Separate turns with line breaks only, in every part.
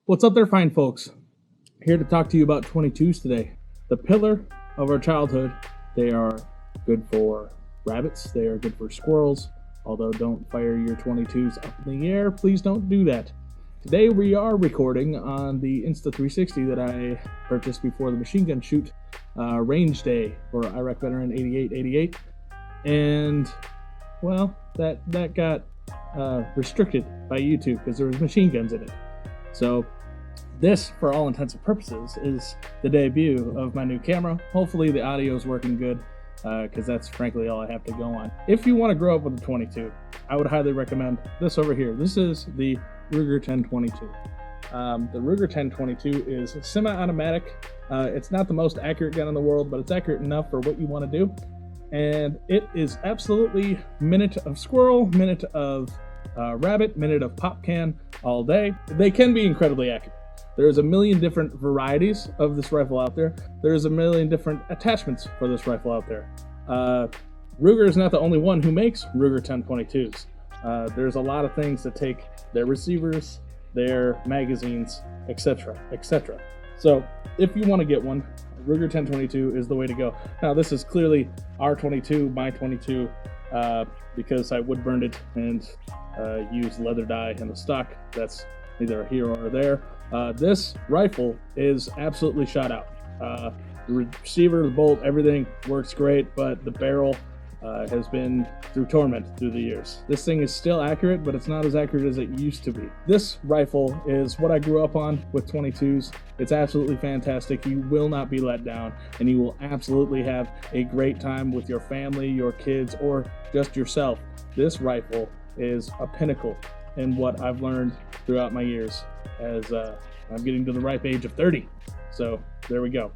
What's up there, fine folks? Here to talk to you about 22s today. The pillar of our childhood. They are good for rabbits, they are good for squirrels, although don't fire your 22s up in the air, please don't do that. Today we are recording on the Insta360 that I purchased before the machine gun shoot range day for Iraq Veteran 8888, and well, that got restricted by YouTube because there was machine guns in it. So this, for all intents and purposes, is the debut of my new camera. Hopefully the audio is working good, because that's frankly all I have to go on. If you want to grow up with a 22, I would highly recommend this over here. This is the Ruger 1022. The Ruger 1022 is semi-automatic. It's not the most accurate gun in the world, but it's accurate enough for what you want to do. And it is absolutely minute of squirrel, minute of rabbit, minute of pop can all day. They can be incredibly accurate. There's a million different varieties of this rifle out there. There's a million different attachments for this rifle out there. Ruger is not the only one who makes Ruger 1022s. There's a lot of things that take their receivers, their magazines, etc., etc. So if you want to get one, Ruger 1022 is the way to go. Now this is clearly our 22, my 22, because I wood burned it and used leather dye in the stock. That's neither here or there. This rifle is absolutely shot out. The receiver, the bolt, everything works great, but the barrel has been through torment through the years. This thing is still accurate, but it's not as accurate as it used to be. This rifle is what I grew up on with 22s. It's absolutely fantastic. You will not be let down, and you will absolutely have a great time with your family, your kids, or just yourself. This rifle is a pinnacle in what I've learned throughout my years as I'm getting to the ripe age of 30. So there we go.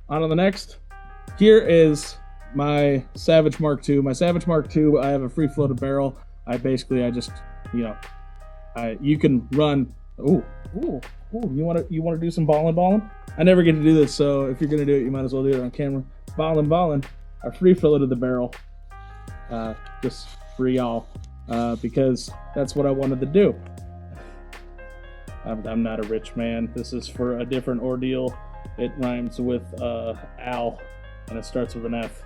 On to the next. Here is my Savage Mark II. My Savage Mark II, I have a free floated barrel. I just, you can run. You want to do some balling? I never get to do this, so if you're gonna do it, you might as well do it on camera. Balling. I free floated the barrel, just for y'all, because that's what I wanted to do. I'm not a rich man. This is for a different ordeal. It rhymes with Al, and it starts with an F.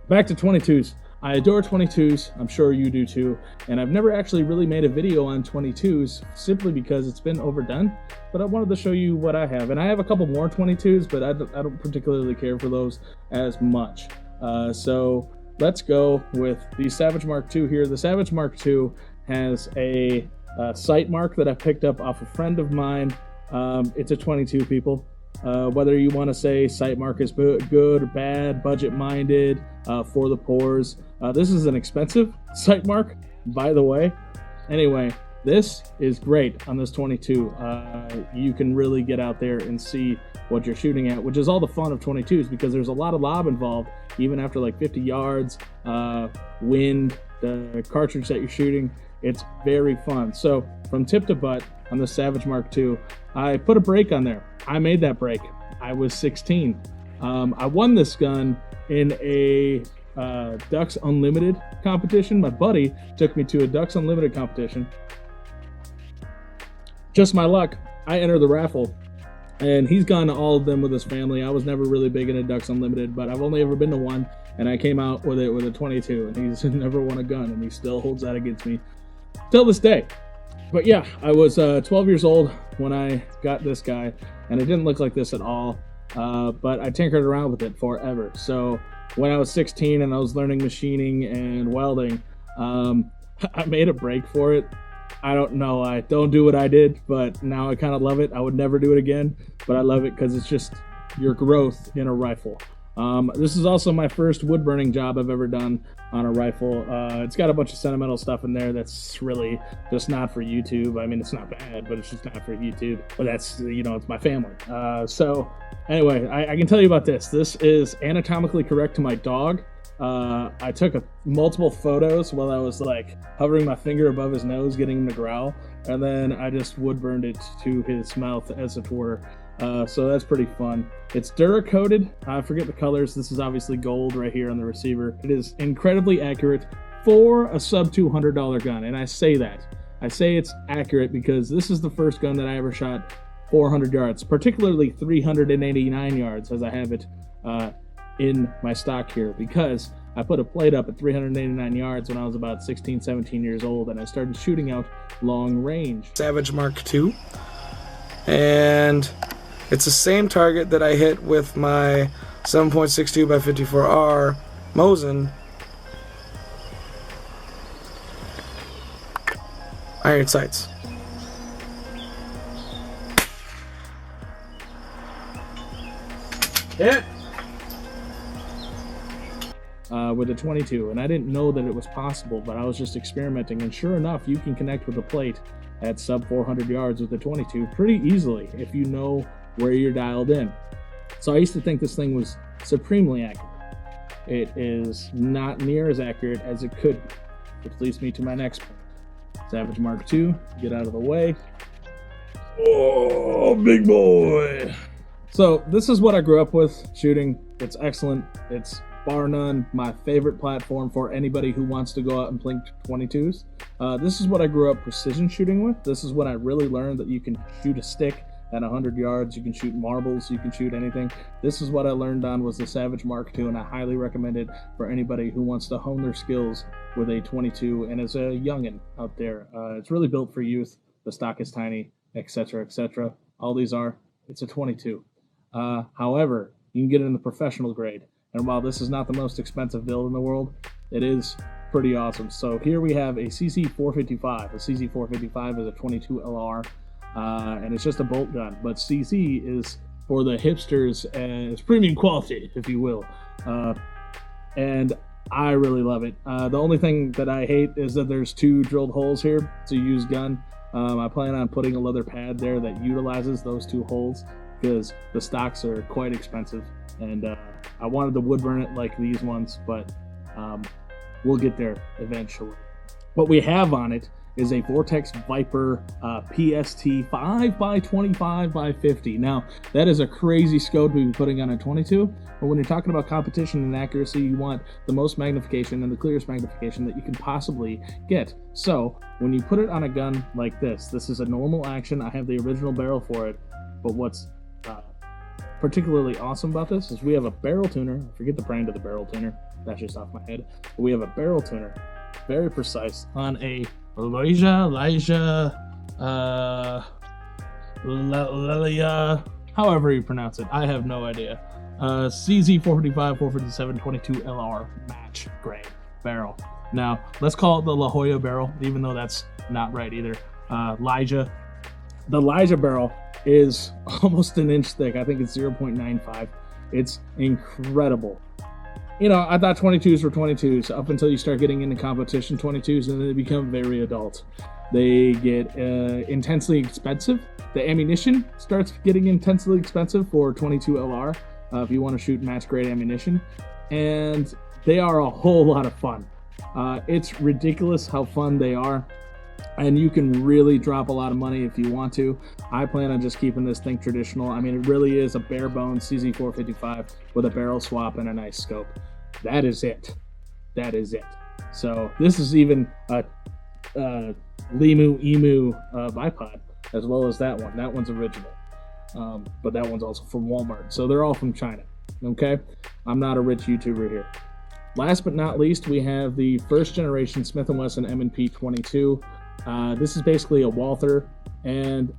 Back to 22s. I adore 22s. I'm sure you do too. And I've never actually really made a video on 22s simply because it's been overdone. But I wanted to show you what I have. And I have a couple more 22s, but I don't particularly care for those as much. So let's go with the Savage Mark II here. The Savage Mark II has a sight mark that I picked up off a friend of mine. It's a 22, people. Whether you want to say sight mark is good or bad, budget-minded, for the poors. This is an expensive sight mark, by the way. Anyway, this is great on this 22. You can really get out there and see what you're shooting at, which is all the fun of 22s, because there's a lot of lob involved, even after like 50 yards, wind, the cartridge that you're shooting. It's very fun. So from tip to butt on the Savage Mark II, I put a break on there. I made that break. I was 16. I won this gun in a Ducks Unlimited competition. My buddy took me to a Ducks Unlimited competition. Just my luck, I entered the raffle, and he's gone to all of them with his family. I was never really big into Ducks Unlimited, but I've only ever been to one, and I came out with it with a 22, and he's never won a gun, and he still holds that against me till this day. But yeah, I was 12 years old when I got this guy, and it didn't look like this at all, but I tinkered around with it forever. So when I was 16 and I was learning machining and welding, I made a break for it. I don't know, I don't do what I did, but now I kind of love it. I would never do it again, but I love it because it's just your growth in a rifle. This is also my first wood burning job I've ever done on a rifle. It's got a bunch of sentimental stuff in there that's really just not for YouTube. I mean, it's not bad, but it's just not for YouTube. But that's, it's my family. So anyway, I can tell you about this. This is anatomically correct to my dog. I took multiple photos while I was like hovering my finger above his nose, getting him to growl, and then I just wood burned it to his mouth, as it were. So that's pretty fun. It's Dura-coated. I forget the colors. This is obviously gold right here on the receiver. It is incredibly accurate for a sub $200 gun, and I say that. I say it's accurate because this is the first gun that I ever shot 400 yards, particularly 389 yards, as I have it in my stock here, because I put a plate up at 389 yards when I was about 16, 17 years old, and I started shooting out long range.
Savage Mark II, and it's the same target that I hit with my 7.62 by 54R Mosin iron sights.
Hit! With a 22, and I didn't know that it was possible, but I was just experimenting, and sure enough, you can connect with the plate at sub 400 yards with the 22 pretty easily if you know where you're dialed in. So I used to think this thing was supremely accurate. It is not near as accurate as it could be, which leads me to my next point. Savage Mark II, get out of the way. Oh, big boy! So this is what I grew up with shooting. It's excellent. It's bar none my favorite platform for anybody who wants to go out and plink 22s. This is what I grew up precision shooting with. This is when I really learned that you can shoot a stick at 100 yards, you can shoot marbles, you can shoot anything. This is what I learned on was the Savage Mark II, and I highly recommend it for anybody who wants to hone their skills with a 22 and is a youngin' out there. It's really built for youth. The stock is tiny, etc., etc. All these are. It's a 22. However, you can get it in the professional grade. And while this is not the most expensive build in the world, it is pretty awesome. So here we have a CC455. A CC455 is a 22 LR, and it's just a bolt gun. But CC is for the hipsters and it's premium quality, if you will. And I really love it. The only thing that I hate is that there's 2 drilled holes here to use gun. I plan on putting a leather pad there that utilizes those 2 holes because the stocks are quite expensive. And I wanted to wood burn it like these ones, but we'll get there eventually. What we have on it is a Vortex Viper PST 5x25x50. Now, that is a crazy scope to be putting on a 22, but when you're talking about competition and accuracy, you want the most magnification and the clearest magnification that you can possibly get. So, when you put it on a gun like this is a normal action. I have the original barrel for it, but what's particularly awesome about this is we have a barrel tuner. I forget the brand of the barrel tuner. That's just off my head. But we have a barrel tuner, very precise, on a Lelia, however you pronounce it. I have no idea. CZ455, 457, 22 LR match grade barrel. Now, let's call it the La Jolla barrel, even though that's not right either. Elijah. The Elijah barrel is almost an inch thick. I think it's 0.95. It's incredible. You know, I thought 22s were 22s up until you start getting into competition 22s, and then they become very adult. They get intensely expensive. The ammunition starts getting intensely expensive for 22 LR if you want to shoot match grade ammunition, and they are a whole lot of fun. It's ridiculous how fun they are. And you can really drop a lot of money if you want to. I plan on just keeping this thing traditional. I mean, it really is a bare bones CZ455 with a barrel swap and a nice scope. That is it. That is it. So this is even a Limu Emu bipod, as well as that one. That one's original. But that one's also from Walmart. So they're all from China. Okay? I'm not a rich YouTuber here. Last but not least, we have the first generation Smith & Wesson M&P 22. This is basically a Walther, and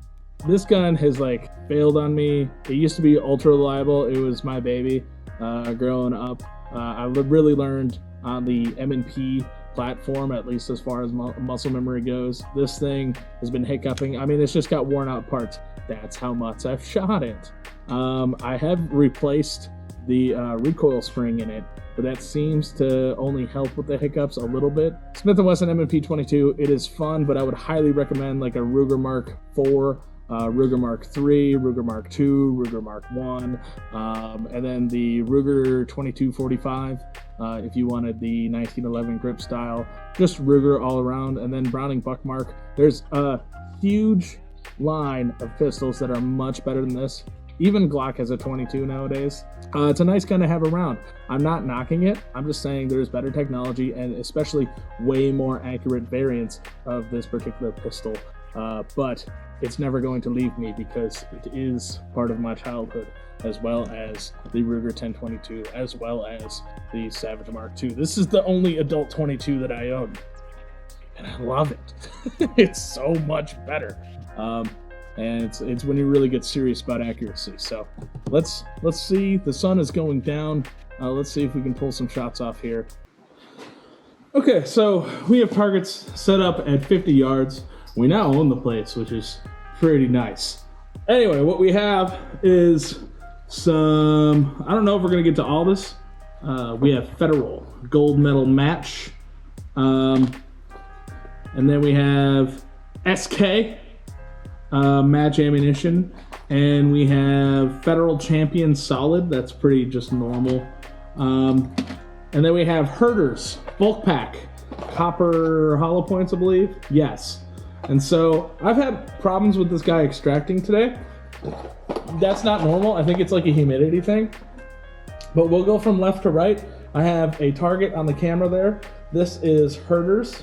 this gun has like failed on me. It used to be ultra reliable. It was my baby growing up. I really learned on the M&P platform, at least as far as muscle memory goes. This thing has been hiccuping. I mean, it's just got worn out parts. That's how much I've shot it. I have replaced the recoil spring in it, but that seems to only help with the hiccups a little bit. Smith & Wesson M&P 22, it is fun, but I would highly recommend like a Ruger Mark IV, Ruger Mark III, Ruger Mark II, Ruger Mark I, and then the Ruger 2245 if you wanted the 1911 grip style. Just Ruger all around, and then Browning Buckmark. There's a huge line of pistols that are much better than this. Even Glock has a 22 nowadays. It's a nice gun to have around. I'm not knocking it. I'm just saying there's better technology and especially way more accurate variants of this particular pistol. But it's never going to leave me because it is part of my childhood, as well as the Ruger 1022, as well as the Savage Mark II. This is the only adult 22 that I own, and I love it. It's so much better. And it's when you really get serious about accuracy. So let's see. The sun is going down. Let's see if we can pull some shots off here. Okay, so we have targets set up at 50 yards. We now own the place, which is pretty nice. Anyway, what we have is some, I don't know if we're gonna get to all this. We have Federal gold medal match. And then we have SK match ammunition. And we have Federal Champion solid. That's pretty just normal. And then we have Herders bulk pack, copper hollow points, I believe. Yes. And so I've had problems with this guy extracting today. That's not normal. I think it's like a humidity thing. But we'll go from left to right. I have a target on the camera there. This is Herders.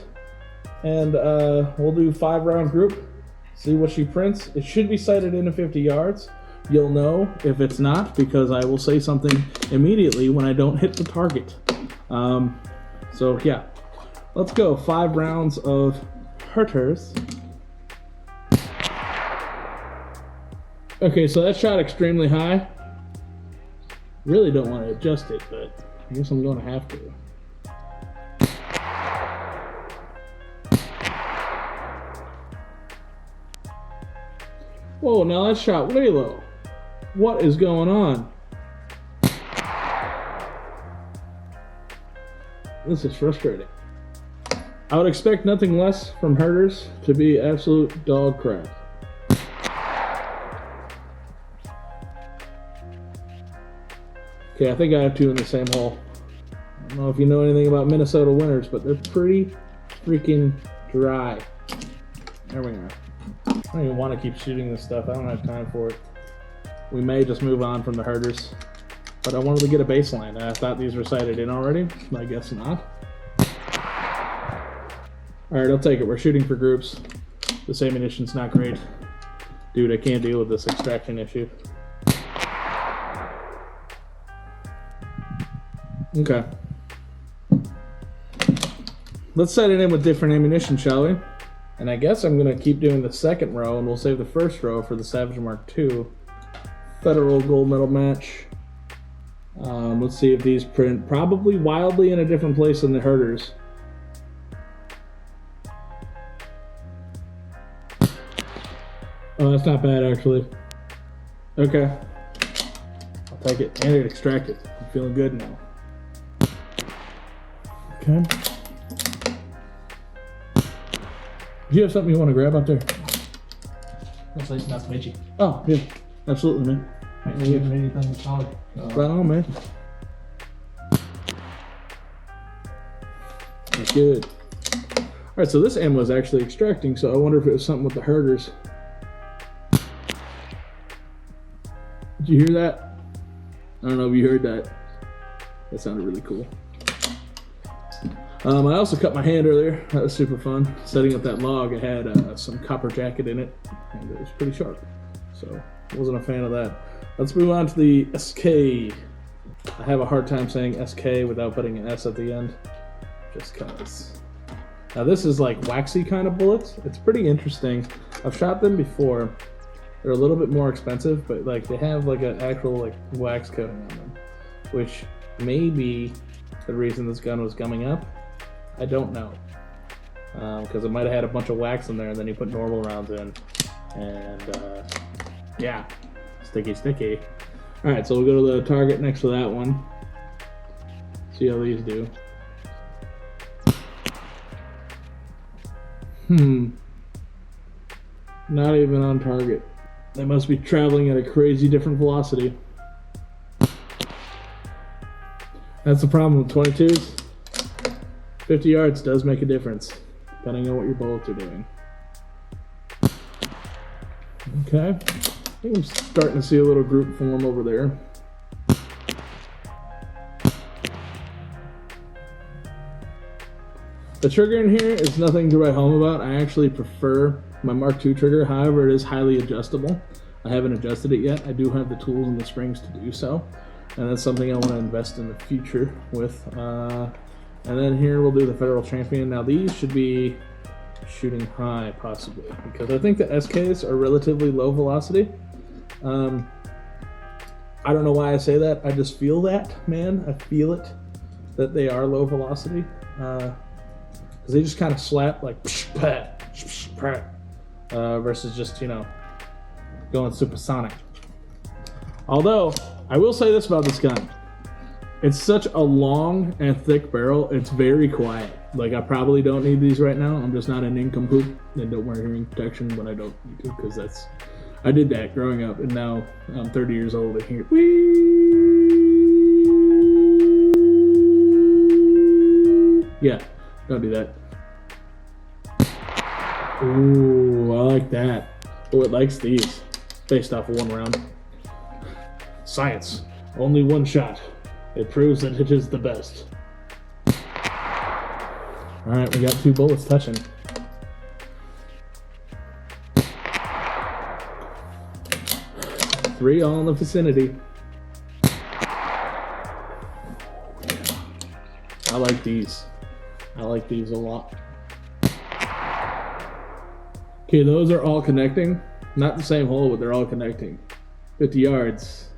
And we'll do 5-round group. See what she prints. It should be sighted into 50 yards. You'll know if it's not because I will say something immediately when I don't hit the target. So yeah, let's go. 5 rounds of Herders. Okay, so that shot extremely high. Really don't want to adjust it, but I guess I'm going to have to. Whoa, now that shot way low. What is going on? This is frustrating. I would expect nothing less from Herders to be absolute dog crap. Okay, I think I have 2 in the same hole. I don't know if you know anything about Minnesota winters, but they're pretty freaking dry. There we are. I don't even want to keep shooting this stuff. I don't have time for it. We may just move on from the Herders. But I wanted to get a baseline, and I thought these were sighted in already. I guess not. Alright, I'll take it. We're shooting for groups. This ammunition's not great. Dude, I can't deal with this extraction issue. Okay. Let's set it in with different ammunition, shall we? And I guess I'm going to keep doing the second row, and we'll save the first row for the Savage Mark II. Federal gold medal match. Let's see if these print probably wildly in a different place than the Herders. Oh, that's not bad actually. Okay. I'll take it. And it extracted. I'm feeling good now. Okay. Do you have something you want to grab out there?
Looks like it's not twitchy.
Oh, yeah. Absolutely, man.
Might not give it anything solid.
Right on, man. That's good. Alright, so this ammo is actually extracting, so I wonder if it was something with the Herders. Did you hear that? I don't know if you heard that. That sounded really cool. I also cut my hand earlier. That was super fun. Setting up that log, it had some copper jacket in it, and it was pretty sharp. So, I wasn't a fan of that. Let's move on to the SK. I have a hard time saying SK without putting an S at the end, just cause. Now this is like waxy kind of bullets. It's pretty interesting. I've shot them before. They're a little bit more expensive, but like they have like an actual like wax coating on them, which may be the reason this gun was gumming up. I don't know, because it might have had a bunch of wax in there, and then you put normal rounds in, and yeah, sticky. All right, so we'll go to the target next to that one. See how these do. Not even on target. They must be traveling at a crazy different velocity. That's the problem with 22s. 50 yards does make a difference, depending on what your bullets are doing. Okay. I think I'm starting to see a little group form over there. The trigger in here is nothing to write home about. I actually prefer my Mark II trigger. However, it is highly adjustable. I haven't adjusted it yet. I do have the tools and the springs to do so. And that's something I want to invest in the future with. And then here we'll do the Federal Champion. Now these should be shooting high, possibly, because I think the SKs are relatively low velocity. I don't know why I say that. I just feel that, man. I feel it, that they are low velocity. Because they just kind of slap like versus just, you know, going supersonic. Although, I will say this about this gun. It's such a long and thick barrel, it's very quiet. Like, I probably don't need these right now. I'm just not an nincompoop and don't wear hearing protection when I don't need to, because that's... I did that growing up, and now I'm 30 years old and hear... Yeah, don't do that. Ooh, I like that. Oh, it likes these. Based off of one round. Science. Only one shot. It proves that it is the best. Alright, we got 2 bullets touching. Three all in the vicinity. I like these. I like these a lot. Okay, those are all connecting. Not the same hole, but they're all connecting. 50 yards.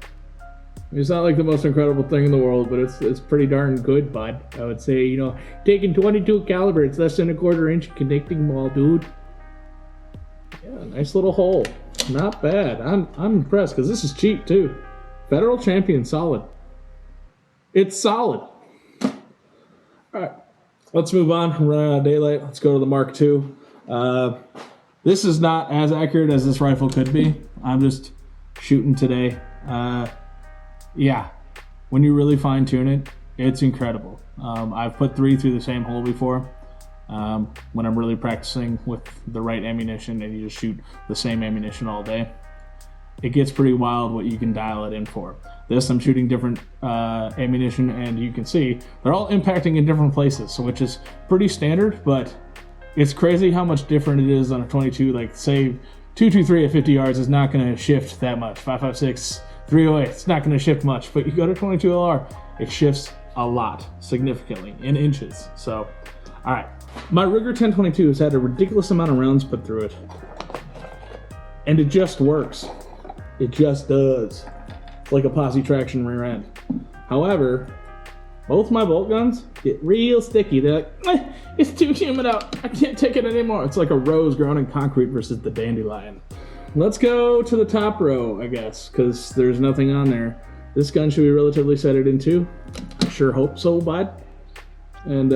It's not like the most incredible thing in the world, but it's pretty darn good, bud. I would say, you know, taking 22 caliber, it's less than a 1/4 inch connecting ball, dude. Yeah, nice little hole. Not bad. I'm impressed because this is cheap too. Federal Champion, solid. It's solid. All right, let's move on. I'm running out of daylight. Let's go to the Mark II. This is not as accurate as this rifle could be. I'm just shooting today. Yeah, when you really fine tune it, it's incredible. I've put 3 through the same hole before. When I'm really practicing with the right ammunition and you just shoot the same ammunition all day, it gets pretty wild what you can dial it in for. This, I'm shooting different ammunition, and you can see they're all impacting in different places, so which is pretty standard, but it's crazy how much different it is on a 22. Like, say 223 at 50 yards is not going to shift that much. 5.56, 308, it's not going to shift much, but you go to 22 LR, it shifts a lot, significantly, in inches. So, all right. My Ruger 1022 has had a ridiculous amount of rounds put through it. And it just works. It just does. It's like a posse traction rear end. However, both my bolt guns get real sticky. They're like, it's too humid out. I can't take it anymore. It's like a rose grown in concrete versus the dandelion. Let's go to the top row, I guess, because there's nothing on there. This gun should be relatively sighted in too. I sure hope so, bud. And,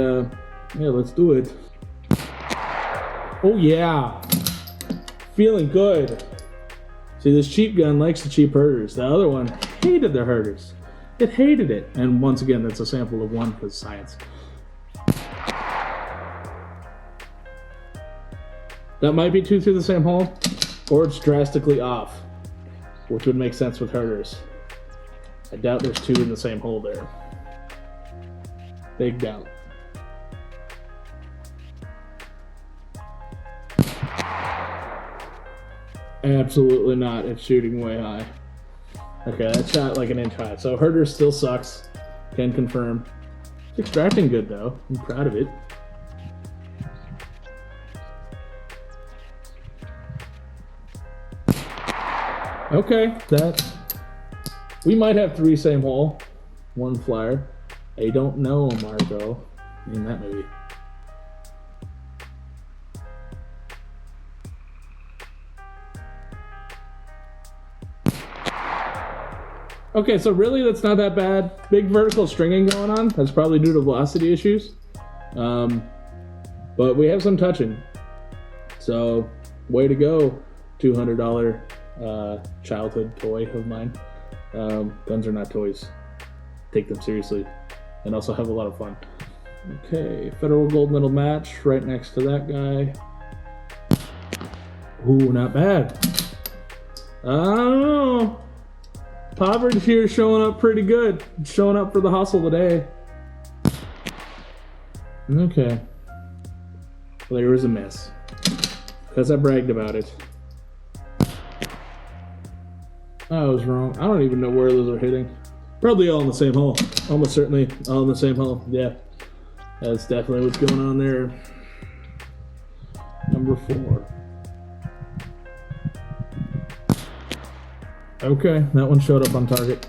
yeah, let's do it. Oh yeah, feeling good. See, this cheap gun likes the cheap herders. The other one hated the herders. It hated it. And once again, that's a sample of one because science. That might be 2 through the same hole, or it's drastically off, which would make sense with herders. I doubt there's 2 in the same hole there. Big doubt. Absolutely not. It's shooting way high. Okay, that shot like an inch high. So herder still sucks. Can confirm. It's extracting good though. I'm proud of it. Okay, that we might have 3 same hole, 1 flyer. I don't know, Marco. In that movie. Okay, so really that's not that bad. Big vertical stringing going on. That's probably due to velocity issues. But we have some touching. So, way to go, $200 childhood toy of mine. Guns are not toys. Take them seriously. And also have a lot of fun. Okay, federal gold medal match right next to that guy. Ooh, not bad. I don't know. Poverty here is showing up pretty good. It's showing up for the hustle today. Okay. Well, there was a miss. Because I bragged about it. I was wrong. I don't even know where those are hitting. Probably all in the same hole. Almost certainly all in the same hole. Yeah. That's definitely what's going on there. Number 4. Okay, that one showed up on target.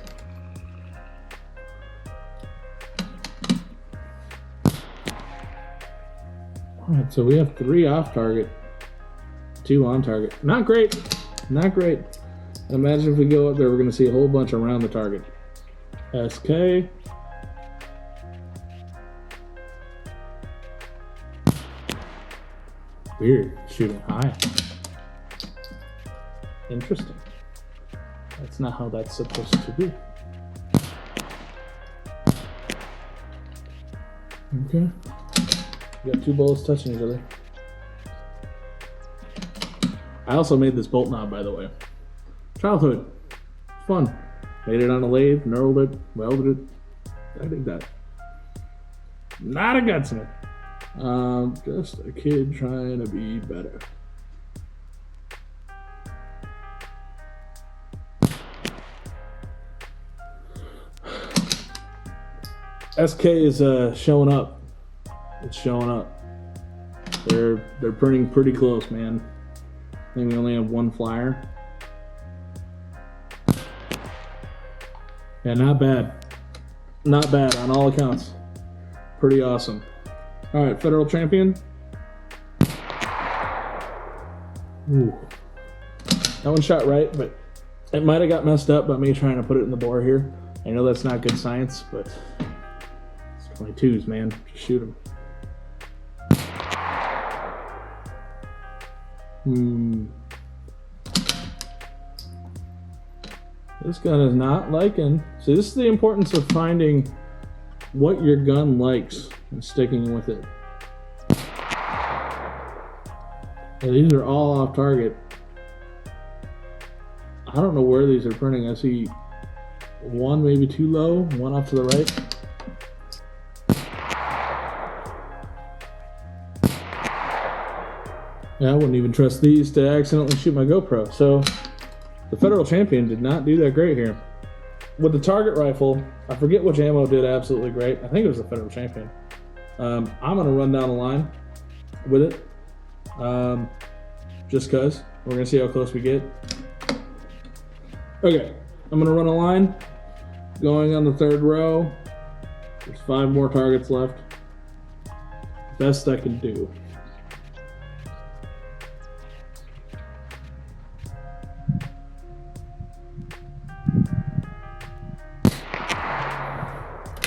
Alright, so we have 3 off target, 2 on target. Not great. Not great. Imagine if we go up there, we're going to see a whole bunch around the target. SK. Weird. Shooting high. Interesting. That's not how that's supposed to be. Okay. We got 2 bullets touching each other. I also made this bolt knob, by the way. Childhood. Fun. Made it on a lathe, knurled it, welded it. I dig that. Not a gutsmith. Just a kid trying to be better. SK is showing up. It's showing up. They're printing pretty close, man. I think we only have 1 flyer. Yeah, not bad. Not bad on all accounts. Pretty awesome. All right, federal champion. Ooh. That one shot right, but it might have got messed up by me trying to put it in the bore here. I know that's not good science, but it's 22s, man. Just shoot them. This gun is not liking. See, this is the importance of finding what your gun likes and sticking with it. Yeah, these are all off target. I don't know where these are printing. I see 1 maybe too low, 1 off to the right. Yeah, I wouldn't even trust these to accidentally shoot my GoPro. So the federal champion did not do that great here. With the target rifle, I forget which ammo did absolutely great. I think it was the federal champion. I'm gonna run down the line with it. Just cause. We're gonna see how close we get. Okay, I'm gonna run a line. Going on the 3rd row. There's 5 more targets left. Best I can do.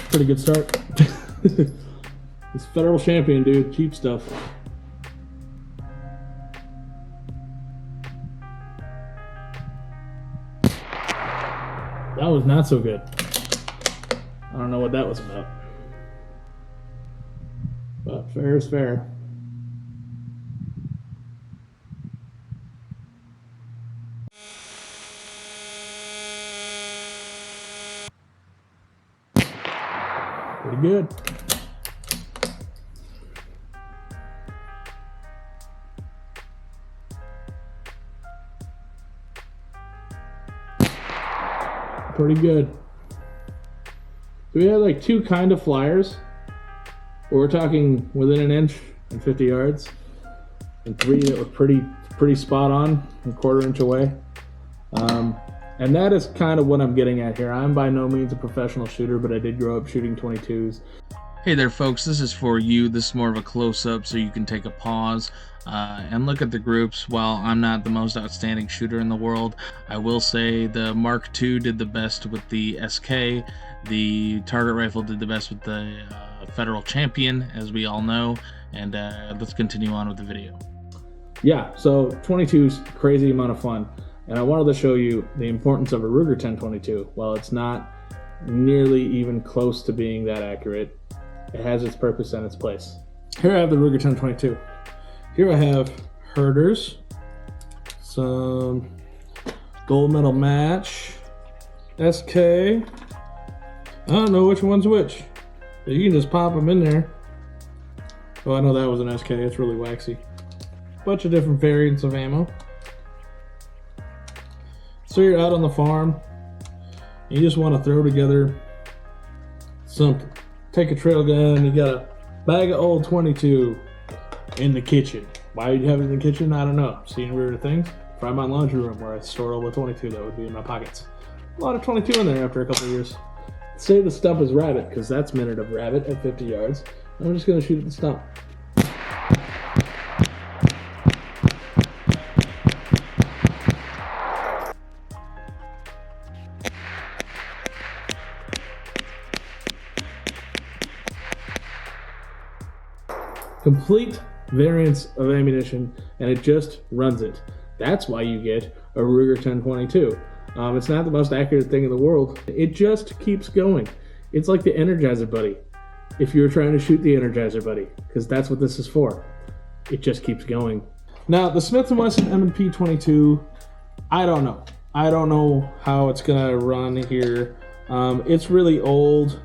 Pretty good start. This federal champion, dude, cheap stuff. That was not so good. I don't know what that was about. But fair is fair. Pretty good. Pretty good. So we had like 2 kind of flyers. We're talking within an inch and 50 yards. And 3 that were pretty spot on, a 1/4 inch away. And that is kind of what I'm getting at here. I'm by no means a professional shooter, but I did grow up shooting 22s.
Hey there folks, this is for you. This is more of a close-up so you can take a pause and look at the groups. While I'm not the most outstanding shooter in the world, I will say the Mark II did the best with the SK, the target rifle did the best with the federal champion, as we all know, and let's continue on with the video.
Yeah, so 22's crazy amount of fun, and I wanted to show you the importance of a Ruger 1022. While it's not nearly even close to being that accurate, it has its purpose and its place. Here I have the Ruger 1022. Here I have herders, some gold medal match, SK. I don't know which one's which, but you can just pop them in there Oh, I know that was an SK. It's really waxy. Bunch of different variants of ammo. So you're out on the farm. You just want to throw together something. Take a trail gun. You got a bag of old 22 in the kitchen. Why would you have it in the kitchen? I don't know. Seen weirder things. Try my laundry room where I store all the 22 that would be in my pockets. A lot of 22 in there after a couple of years. Say the stump is rabbit, because that's minute of rabbit at 50 yards. I'm just going to shoot at the stump. Complete variance of ammunition, and it just runs it. That's why you get a Ruger 1022. It's not the most accurate thing in the world. It just keeps going. It's like the Energizer Buddy. If you're trying to shoot the Energizer Buddy, because that's what this is for. It just keeps going. Now, the Smith & Wesson M&P 22, I don't know. I don't know how it's gonna run here. It's really old.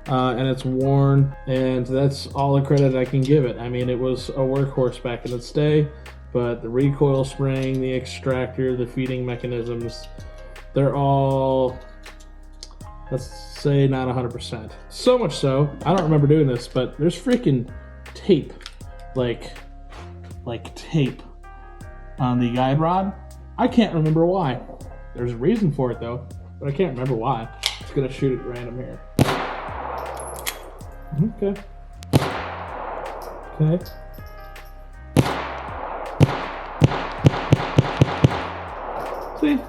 And it's worn, and that's all the credit I can give it. I mean, it was a workhorse back in its day, but the recoil spring, the extractor, the feeding mechanisms, they're all, let's say, not 100%. So much so, I don't remember doing this, but there's freaking tape, like tape on the guide rod. I can't remember why. There's a reason for it though, but I can't remember why. I'm just gonna shoot it random here. Okay. Okay. See?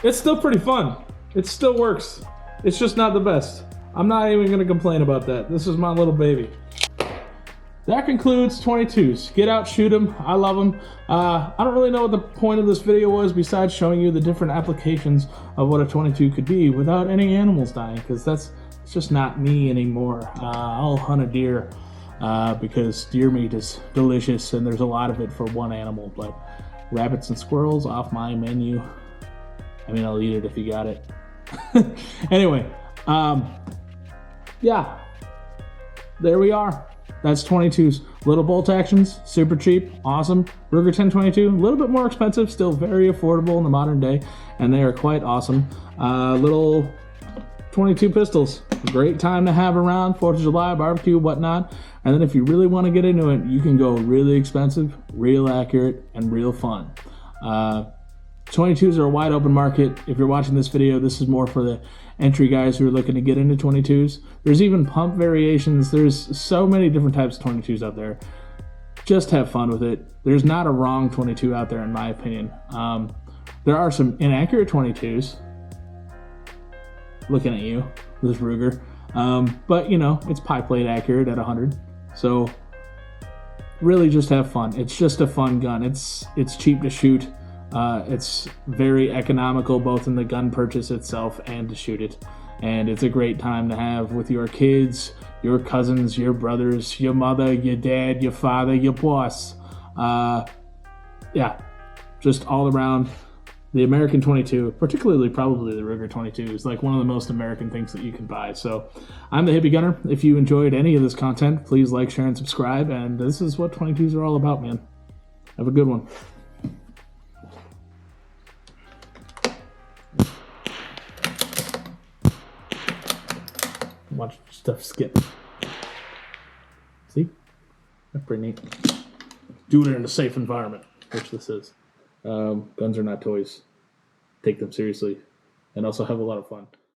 It's still pretty fun. It still works. It's just not the best. I'm not even gonna complain about that. This is my little baby. That concludes 22s. Get out, shoot them. I love them. I don't really know what the point of this video was besides showing you the different applications of what a 22 could be without any animals dying, because it's just not me anymore. I'll hunt a deer because deer meat is delicious and there's a lot of it for one animal, but rabbits and squirrels off my menu. I mean, I'll eat it if you got it. Anyway, yeah, there we are. That's 22s. Little bolt actions, super cheap, awesome. Ruger 1022, a little bit more expensive, still very affordable in the modern day, and they are quite awesome. Little 22 pistols, great time to have around, 4th of July, barbecue, whatnot. And then if you really want to get into it, you can go really expensive, real accurate, and real fun. 22s are a wide open market. If you're watching this video, this is more for the entry guys who are looking to get into 22s. There's even pump variations. There's so many different types of 22s out there. Just have fun with it. There's not a wrong 22 out there, in my opinion. There are some inaccurate 22s. Looking at you with this Ruger. But, you know, it's pie plate accurate at 100. So, really just have fun. It's just a fun gun. It's cheap to shoot. It's very economical both in the gun purchase itself and to shoot it. And it's a great time to have with your kids, your cousins, your brothers, your mother, your dad, your father, your boss. Yeah, just all around. The American 22, particularly probably the Ruger 22, is like one of the most American things that you can buy. So I'm the Hippie Gunner. If you enjoyed any of this content, please like, share, and subscribe. And this is what 22s are all about, man. Have a good one. Watch stuff skip. See? That's pretty neat. Do it in a safe environment, which this is. Guns are not toys. Take them seriously and also have a lot of fun.